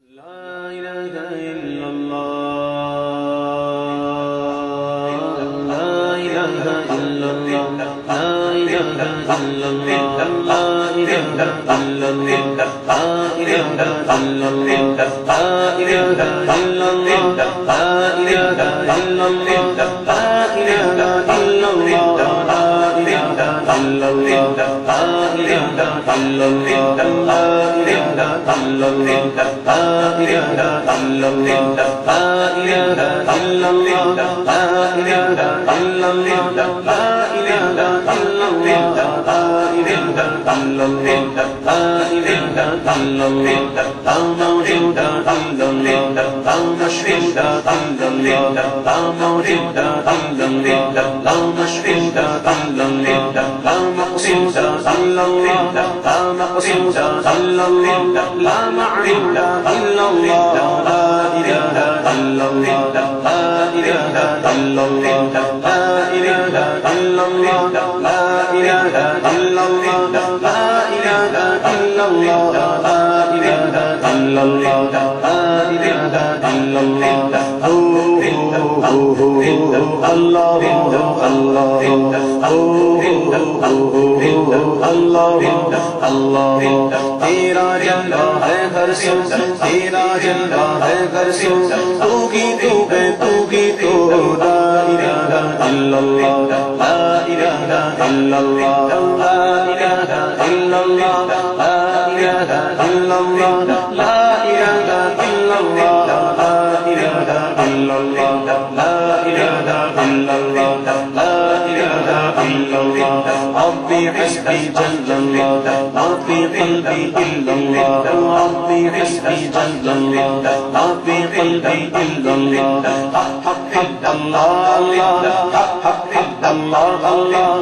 لا إله إلا الله لا إله إلا الله لا إله إلا الله لا إله إلا الله لا إله إلا الله لا إله إلا الله لا إله إلا الله لا إله إلا الله لا إله إلا الله لا إله إلا الله لا إله إلا الله لا إله إلا الله لا إله إلا الله لا إله إلا الله لا إله إلا الله لا إله إلا الله لا إله إلا الله لا موجود إلا الله لا مشهود إلا الله لا موجود إلا الله لا مشهود إلا الله لا مقصود إلا الله لا مقصود إلا الله لا معبود إلا الله لا إله إلا الله لا إله إلا الله لا إله إلا الله لا إله إلا الله لا إله إلا الله لا إله إلا الله لا إله إلا الله الله الله الله تیرا جلوہ ہے ہر سو تیرا جلوہ ہے ہر سو تو کی تو ہے تو کی تو لا الہ الا اللہ لا الہ الا اللہ لا الہ الا اللہ لا الہ الا اللہ لا الہ الا اللہ لا الہ الا اللہ لا الہ الا اللہ لا الہ الا اللہ ربی حسبی جل اللہ ما فی قلبی الا اللہ ربی حسبی جل اللہ ما فی قلبی الا اللہ حق اللہ حق اللہ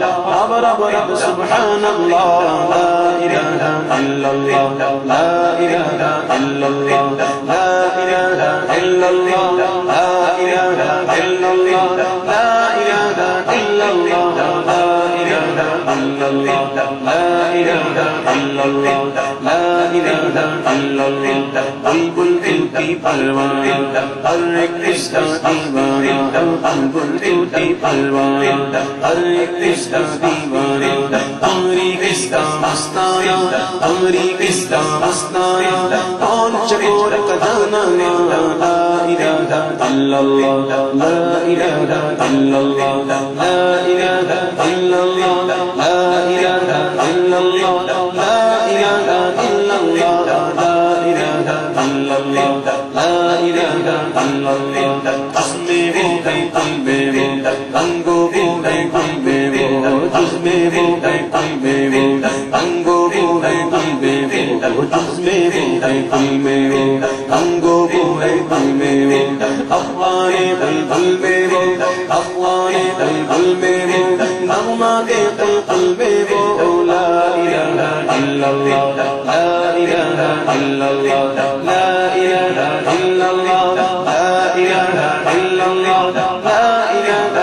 رب رب رب سبحان اللہ لا الہ الا اللہ لا الہ الا اللہ لا الہ الا اللہ لا الہ الا اللہ لا الہ الا اللہ لا الہ الا اللہ لا الہ الا اللہ لا الہ الا اللہ بلبل دل کی پروان ہر ایک اس کا دیوانہ بلبل دل کی پروان ہر ایک اس کا دیوانہ ہماری کس کا مستانہ ہماری کس کا مستانہ کون چکور کا جانا لا الہ الا اللہ لا الہ الا اللہ لا الہ الا اللہ لا الہ الا اللہ لا الہ الا اللہ لا الہ الا اللہ لا الہ الا اللہ جس میں وہ ہے قلب وہ رنگو وہ ہے قلب وہ جس میں وہ ہے قلب وہ رنگو وہ ہے قلب وہ جس میں وہ ہے قلب وہ رنگو وہ ہے قلب وہ افغان قلب وہ افغان قلب وہ نغمات قلب وہ لا الہ الا اللہ لا الہ الا اللہ لا الہ الا اللہ لا الہ الا اللہ لا الہ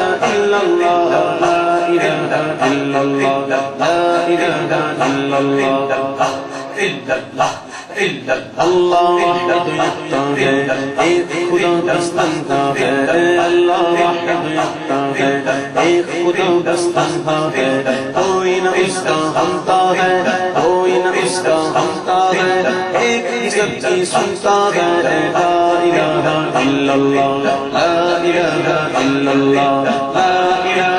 الا اللہ لا الہ الا اللہ لا الہ الا اللہ اللہ واحد یکتا ہے ایک خدا دس تنہا ہے اللہ واحد یکتا ہے ایک خدا دس تنہا ہے کوئی نہ اس کا ہمتا ہے کوئی نہ اس کا ہمتا ہے ایک ہی سب کی سنتا ہے لا الہ الا اللہ لا الہ الا اللہ لا الہ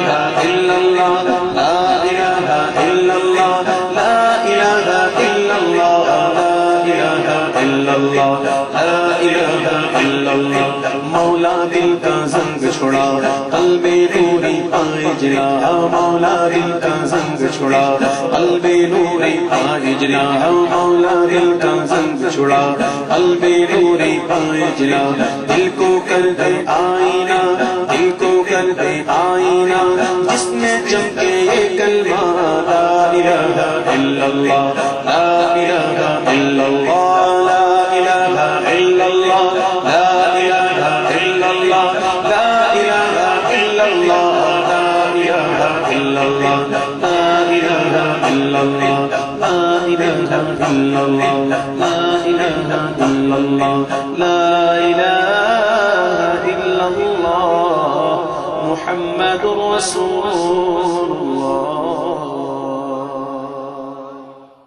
الا اللہ لا الہ الا اللہ لا الہ الا اللہ لا الہ الا اللہ مولا دل کا زنگ چھڑا قلب نوری پائے جلا مولا دل کا زنگ چھڑا قلب نوری پائے جلا مولا دل کا زنگ چھڑا قلب نوری پائے جلا دل کو کر دے آئینہ دل کو کر دے آئینہ جس میں چمکے یہ کلمہ لا الہ الا اللہ لا الہ الا اللہ لا الہ الا اللہ لا الہ الا اللہ لا الہ الا اللہ لا الہ الا اللہ لا الہ الا اللہ لا الہ الا اللہ لا الہ illallah, la ilaha illallah, Muhammadur Rasulullah.